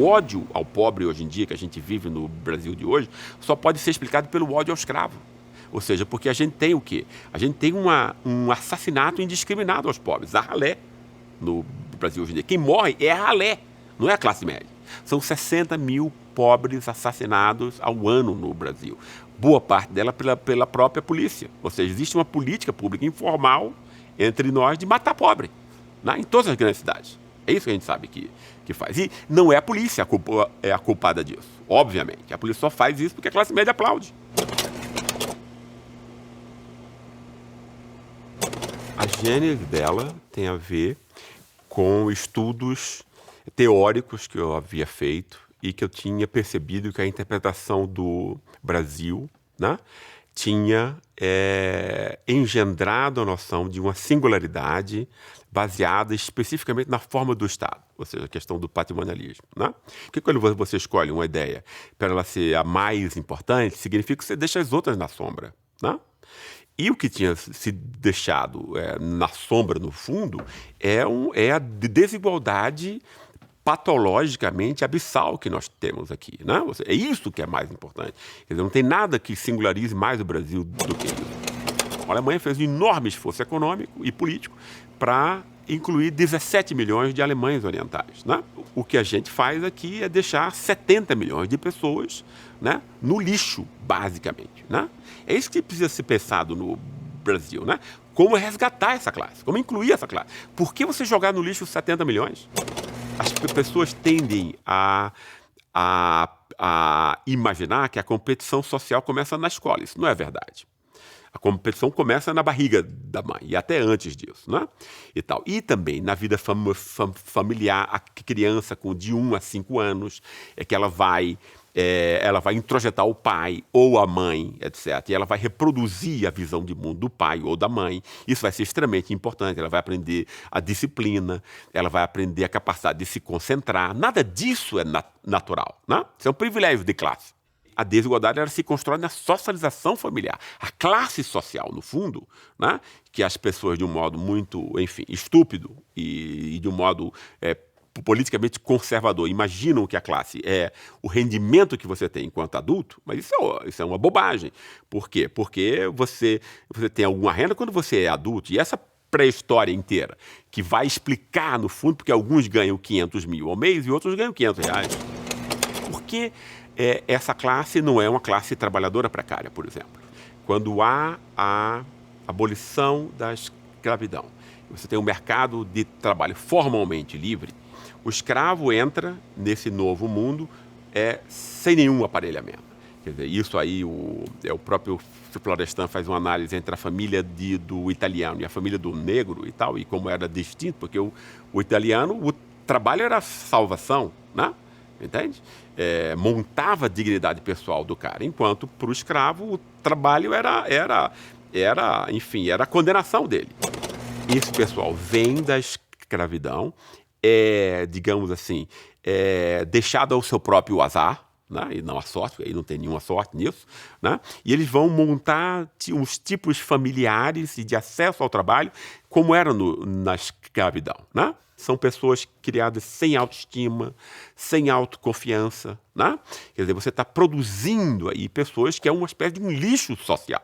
O ódio ao pobre hoje em dia, que a gente vive no Brasil de hoje, só pode ser explicado pelo ódio ao escravo. Ou seja, porque a gente tem o quê? A gente tem um assassinato indiscriminado aos pobres, a ralé, no Brasil hoje em dia. Quem morre é a ralé, não é a classe média. São 60 mil pobres assassinados ao ano no Brasil. Boa parte dela pela própria polícia. Ou seja, existe uma política pública informal entre nós de matar pobre, né? Em todas as grandes cidades. É isso que a gente sabe que faz. E não é a polícia a culpada disso, obviamente. A polícia só faz isso porque a classe média aplaude. A gênese dela tem a ver com estudos teóricos que eu havia feito e que eu tinha percebido que a interpretação do Brasil, né, tinha engendrado a noção de uma singularidade baseada especificamente na forma do Estado, ou seja, a questão do patrimonialismo, né? Porque quando você escolhe uma ideia para ela ser a mais importante, significa que você deixa as outras na sombra, né? E o que tinha se deixado na sombra, no fundo, é a desigualdade patologicamente abissal que nós temos aqui, né? É isso que é mais importante. Quer dizer, não tem nada que singularize mais o Brasil do que isso. A Alemanha fez um enorme esforço econômico e político para incluir 17 milhões de alemães orientais, né? O que a gente faz aqui é deixar 70 milhões de pessoas, né, no lixo, basicamente, né? É isso que precisa ser pensado no Brasil, né? Como resgatar essa classe, como incluir essa classe. Por que você jogar no lixo 70 milhões? As pessoas tendem a imaginar que a competição social começa na escola. Isso não é verdade. A competição começa na barriga da mãe, e até antes disso, né? E tal. E também na vida familiar, a criança de 1 a 5 anos, é que ela vai introjetar o pai ou a mãe, etc. E ela vai reproduzir a visão de mundo do pai ou da mãe. Isso vai ser extremamente importante. Ela vai aprender a disciplina, ela vai aprender a capacidade de se concentrar. Nada disso é natural, né? Isso é um privilégio de classe. A desigualdade ela se constrói na socialização familiar. A classe social, no fundo, né, que as pessoas, de um modo muito, enfim, estúpido e de um modo politicamente conservador, imaginam que a classe é o rendimento que você tem enquanto adulto, mas isso é uma bobagem. Por quê? Porque você tem alguma renda quando você é adulto, e essa pré-história inteira, que vai explicar, no fundo, porque alguns ganham 500 mil ao mês e outros ganham 500 reais. Por que essa classe não é uma classe trabalhadora precária, por exemplo? Quando há a abolição da escravidão, você tem um mercado de trabalho formalmente livre, o escravo entra nesse novo mundo sem nenhum aparelhamento. Quer dizer, isso aí, o próprio Florestan faz uma análise entre a família do italiano e a família do negro e tal, e como era distinto, porque o italiano, o trabalho era salvação, né? Entende? Montava a dignidade pessoal do cara, enquanto para o escravo o trabalho era a condenação dele. Esse pessoal vem da escravidão, digamos assim, deixado ao seu próprio azar, né? E não a sorte, porque aí não tem nenhuma sorte nisso, né? E eles vão montar uns tipos familiares e de acesso ao trabalho como era na escravidão, né? São pessoas criadas sem autoestima, sem autoconfiança, né? Quer dizer, você está produzindo aí pessoas que é uma espécie de um lixo social,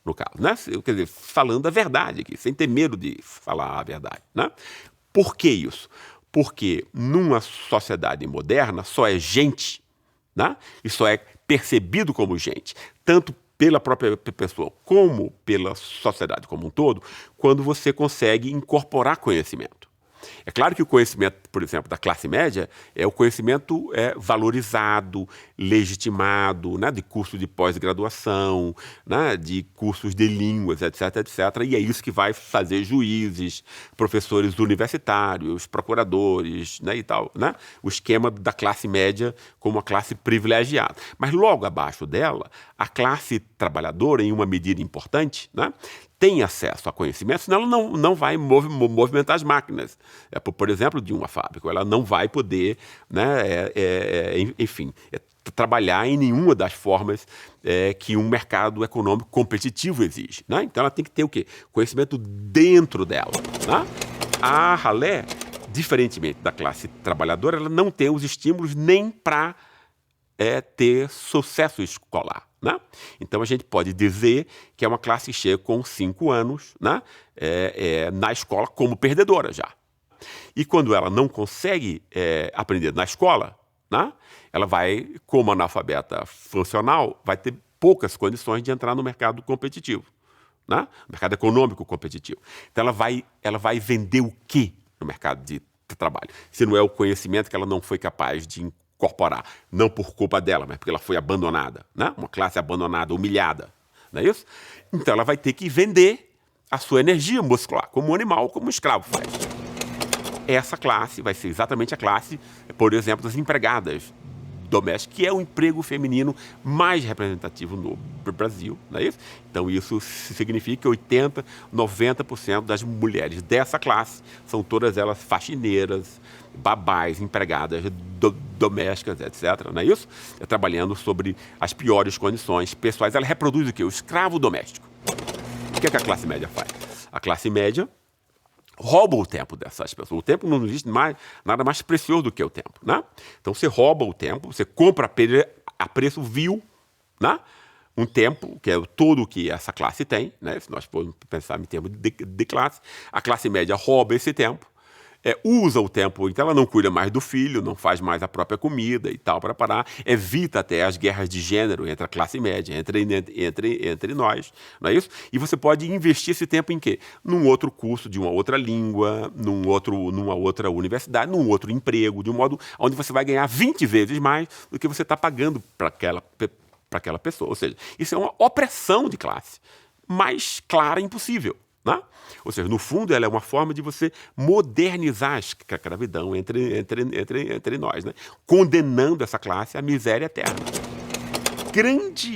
no caso, né? Quer dizer, falando a verdade aqui, sem ter medo de falar a verdade, né? Por que isso? Porque numa sociedade moderna só é gente, né? E só é percebido como gente, tanto pela própria pessoa como pela sociedade como um todo, quando você consegue incorporar conhecimento. É claro que o conhecimento, por exemplo, da classe média é o conhecimento valorizado, legitimado, né, de curso de pós-graduação, né, de cursos de línguas, etc., etc. E é isso que vai fazer juízes, professores universitários, procuradores, né, e tal, né? O esquema da classe média como uma classe privilegiada. Mas logo abaixo dela, a classe trabalhadora, em uma medida importante, né, tem acesso a conhecimento, senão ela não vai movimentar as máquinas, por exemplo, de uma fábrica. Ela não vai poder, né, trabalhar em nenhuma das formas que um mercado econômico competitivo exige, né? Então ela tem que ter o quê? Conhecimento dentro dela, né? A ralé diferentemente da classe trabalhadora, ela não tem os estímulos nem para ter sucesso escolar. Né? Então a gente pode dizer que é uma classe que chega com 5 anos, né? Na escola como perdedora já. E quando ela não consegue aprender na escola, né? Ela vai, como analfabeta funcional, vai ter poucas condições de entrar no mercado competitivo, né? Mercado econômico competitivo. Então ela vai vender o quê no mercado de trabalho? Se não é o conhecimento que ela não foi capaz de incorporar, não por culpa dela, mas porque ela foi abandonada, né? Uma classe abandonada, humilhada, não é isso? Então ela vai ter que vender a sua energia muscular, como um animal, como um escravo faz. Essa classe vai ser exatamente a classe, por exemplo, das empregadas domésticas, que é o emprego feminino mais representativo no Brasil, não é isso? Então isso significa que 80%, 90% das mulheres dessa classe são todas elas faxineiras, babás, empregadas domésticas, etc. Não é isso? Trabalhando sobre as piores condições pessoais. Ela reproduz o quê? O escravo doméstico. O que é que a classe média faz? A classe média rouba o tempo dessas pessoas. O tempo não existe nada mais precioso do que o tempo, né? Então você rouba o tempo, você compra a preço vil, né? Um tempo, que é todo o que essa classe tem, né? Se nós formos pensar em termos de classe, a classe média rouba esse tempo, usa o tempo, então ela não cuida mais do filho, não faz mais a própria comida e tal para parar, evita até as guerras de gênero entre a classe média, entre nós, não é isso? E você pode investir esse tempo em quê? Num outro curso de uma outra língua, numa outra universidade, num outro emprego, de um modo onde você vai ganhar 20 vezes mais do que você está pagando para aquela pessoa. Ou seja, isso é uma opressão de classe mais clara impossível. Né? Ou seja, no fundo, ela é uma forma de você modernizar a escravidão entre nós, né? Condenando essa classe à miséria eterna.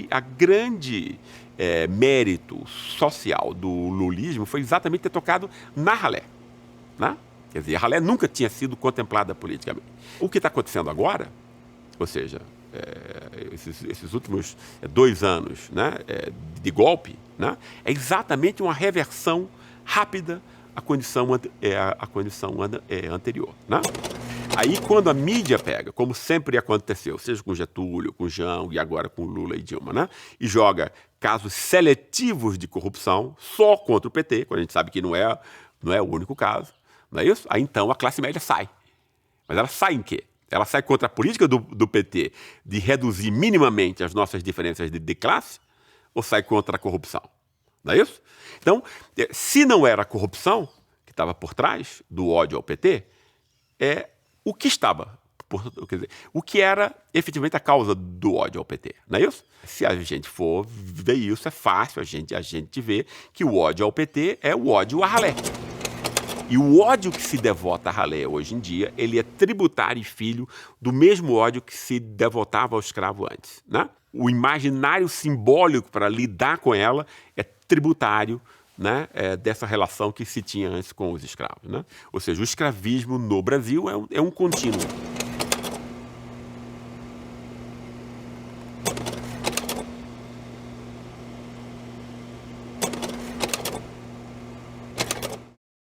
A grande mérito social do lulismo foi exatamente ter tocado na ralé. Né? Quer dizer, a ralé nunca tinha sido contemplada politicamente. O que está acontecendo agora, ou seja, esses últimos 2 anos, né, de golpe, né, é exatamente uma reversão rápida à condição anterior. Né? Aí, quando a mídia pega, como sempre aconteceu, seja com Getúlio, com Jango e agora com Lula e Dilma, né, e joga casos seletivos de corrupção só contra o PT, quando a gente sabe que não é o único caso, não é isso? Aí, então, a classe média sai. Mas ela sai em quê? Ela sai contra a política do PT de reduzir minimamente as nossas diferenças de classe ou sai contra a corrupção? Não é isso? Então, se não era a corrupção que estava por trás do ódio ao PT, o que estava, quer dizer, o que era efetivamente a causa do ódio ao PT, não é isso? Se a gente for ver isso, é fácil a gente ver que o ódio ao PT é o ódio à ralé. E o ódio que se devota à ralé hoje em dia, ele é tributário e filho do mesmo ódio que se devotava ao escravo antes. Né? O imaginário simbólico para lidar com ela é tributário, né, dessa relação que se tinha antes com os escravos. Né? Ou seja, o escravismo no Brasil é um contínuo.